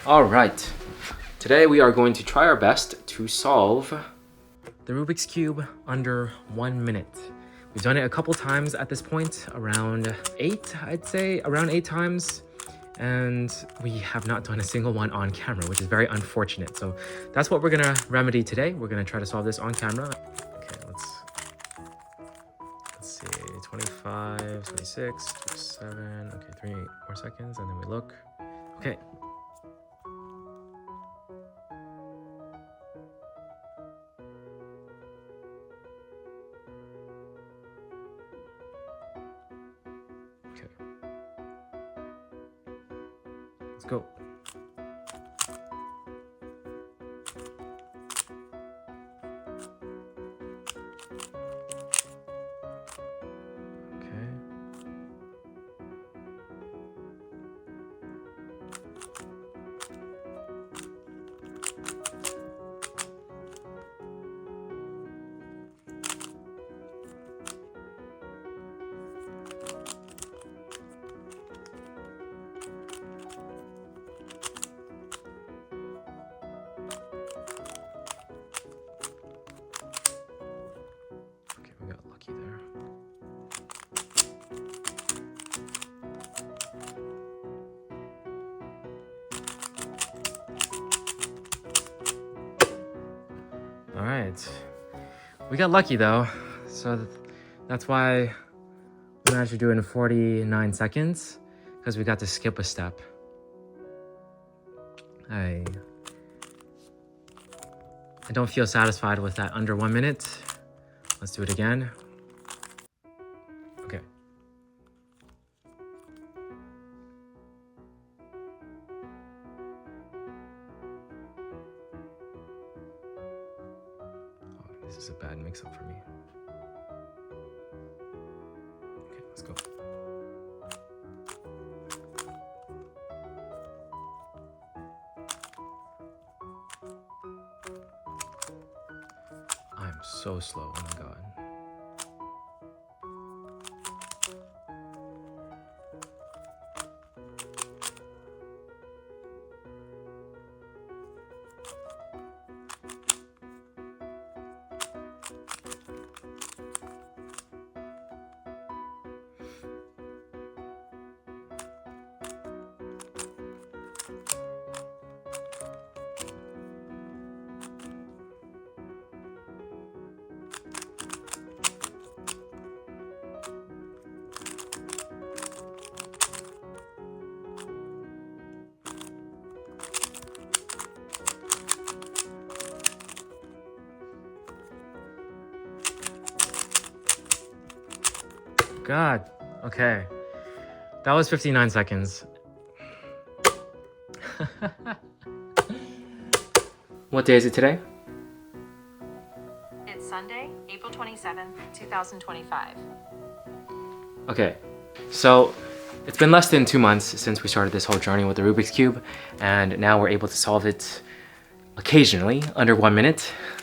All right, today we are going to try our best to solve the Rubik's Cube under 1 minute. We've done it a couple times at this point, around 8, I'd say, around 8 times. And we have not done a single one on camera, which is very unfortunate. So that's what we're gonna remedy today. We're gonna try to solve this on camera. Okay, let's see, 25, 26, 27, okay, 3 more seconds, and then we look. Okay. Okay. Let's go. Okay. We got lucky there. All right, we got lucky though, so that's why we managed to do it in 49 seconds, because we got to skip a step. I don't feel satisfied with that under 1 minute. Let's do it again. Okay. Oh, this is a bad mix-up for me. Okay, let's go. I'm so slow, oh my god. God, okay. That was 59 seconds. What day is it today? It's Sunday, April 27th, 2025. Okay, so it's been less than 2 months since we started this whole journey with the Rubik's Cube, and now we're able to solve it occasionally under 1 minute.